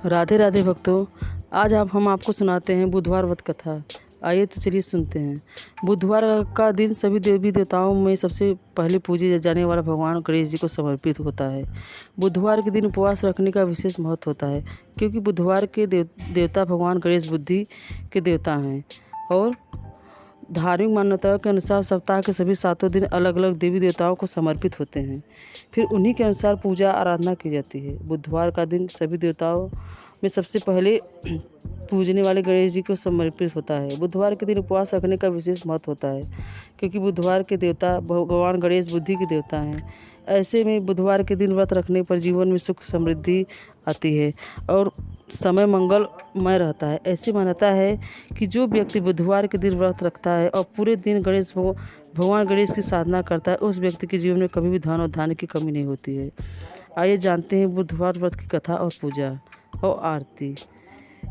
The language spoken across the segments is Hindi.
राधे राधे भक्तों, आज हम आपको सुनाते हैं बुधवार व्रत कथा। आइए तो चलिए सुनते हैं। बुधवार का दिन सभी देवी देवताओं में सबसे पहले पूजे जाने वाला भगवान गणेश जी को समर्पित होता है। बुधवार के दिन उपवास रखने का विशेष महत्व होता है, क्योंकि बुधवार के देवता भगवान गणेश बुद्धि के देवता हैं और धार्मिक मान्यताओं के अनुसार सप्ताह के सभी 7 दिन अलग अलग देवी देवताओं को समर्पित होते हैं। फिर उन्हीं के अनुसार पूजा आराधना की जाती है। बुधवार का दिन सभी देवताओं में सबसे पहले पूजने वाले गणेश जी को समर्पित होता है। बुधवार के दिन उपवास रखने का विशेष महत्व होता है, क्योंकि बुधवार के देवता भगवान गणेश बुद्धि के देवता हैं। ऐसे में बुधवार के दिन व्रत रखने पर जीवन में सुख समृद्धि आती है और समय मंगलमय रहता है। ऐसी मान्यता है कि जो व्यक्ति बुधवार के दिन व्रत रखता है और पूरे दिन भगवान गणेश की साधना करता है, उस व्यक्ति के जीवन में कभी भी धन और धान्य की कमी नहीं होती है। आइए जानते हैं बुधवार व्रत की कथा और पूजा और आरती।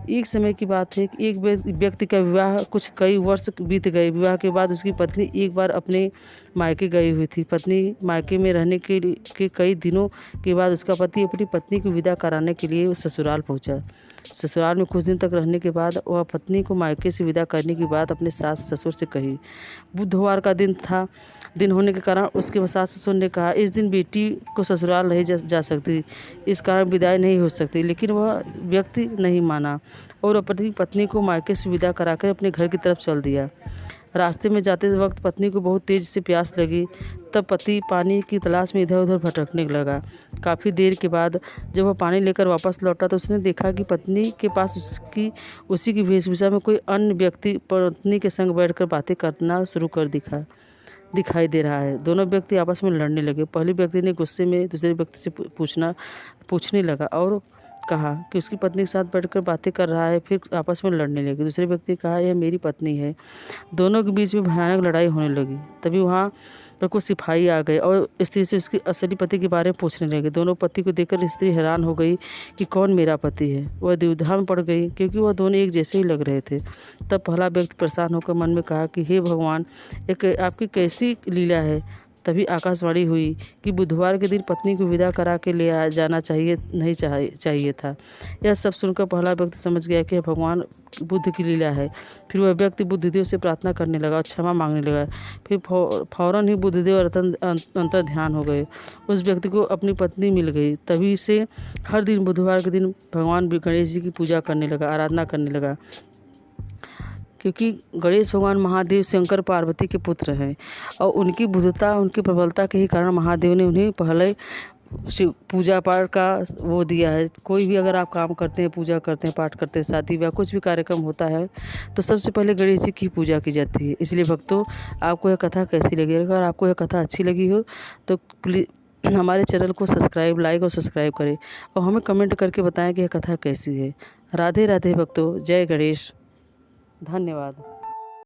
एक समय की बात है कि एक व्यक्ति का विवाह कुछ कई वर्ष बीत गए। विवाह के बाद उसकी पत्नी एक बार अपने मायके गई हुई थी। पत्नी मायके में रहने के कई दिनों के बाद उसका पति अपनी पत्नी को विदा कराने के लिए ससुराल पहुंचा। ससुराल में कुछ दिन तक रहने के बाद वह पत्नी को मायके से विदा करने की बात अपने सास ससुर से कही। बुधवार का दिन होने के कारण उसके सास ससुर ने कहा, इस दिन बेटी को ससुराल नहीं जा सकती, इस कारण विदाई नहीं हो सकती। लेकिन वह व्यक्ति नहीं माना और अपनी पत्नी को मायके से विदा कराकर अपने घर की तरफ चल दिया। रास्ते में जाते वक्त पत्नी को बहुत तेज से प्यास लगी। तब पति पानी की तलाश में इधर उधर भटकने लगा। काफ़ी देर के बाद जब वह पानी लेकर वापस लौटा तो उसने देखा कि पत्नी के पास उसी की वेशभूषा में कोई अन्य व्यक्ति पत्नी के संग बैठकर बातें करना शुरू कर दिखाई दे रहा है। दोनों व्यक्ति आपस में लड़ने लगे। पहले व्यक्ति ने गुस्से में दूसरे व्यक्ति से पूछने लगा और कहा कि उसकी पत्नी के साथ बैठकर बातें कर रहा है। फिर आपस में लड़ने लगे। दूसरे व्यक्ति ने कहा, यह मेरी पत्नी है। दोनों के बीच में भयानक लड़ाई होने लगी। तभी वहाँ पर कुछ सिपाही आ गए और स्त्री से उसके असली पति के बारे में पूछने लगे। दोनों पति को देखकर स्त्री हैरान हो गई कि कौन मेरा पति है। वह द्विधा में पड़ गई, क्योंकि वह दोनों एक जैसे ही लग रहे थे। तब पहला व्यक्ति परेशान होकर मन में कहा कि हे भगवान, आपकी कैसी लीला है। तभी आकाशवाणी हुई कि बुधवार के दिन पत्नी को विदा करा के ले जाना चाहिए था। यह सब सुनकर पहला व्यक्ति समझ गया कि भगवान बुद्ध की लीला है। फिर वह व्यक्ति बुद्धदेव से प्रार्थना करने लगा और क्षमा मांगने लगा। फिर फौरन ही बुद्धदेव और अंतर ध्यान हो गए। उस व्यक्ति को अपनी पत्नी मिल गई। तभी से हर दिन बुधवार के दिन भगवान गणेश जी की पूजा करने लगा, आराधना करने लगा, क्योंकि गणेश भगवान महादेव शंकर पार्वती के पुत्र हैं और उनकी बुद्धता, उनकी प्रबलता के ही कारण महादेव ने उन्हें पहले पूजा पाठ का वो दिया है। कोई भी अगर आप काम करते हैं, पूजा करते हैं, पाठ करते हैं, शादी ब्याह कुछ भी कार्यक्रम होता है तो सबसे पहले गणेश जी की पूजा की जाती है। इसलिए भक्तों, आपको यह कथा कैसी लगी? अगर आपको यह कथा अच्छी लगी हो तो प्लीज़ हमारे चैनल को लाइक और सब्सक्राइब करें और हमें कमेंट करके बताएं कि यह कथा कैसी है। राधे राधे भक्तों, जय गणेश। धन्यवाद।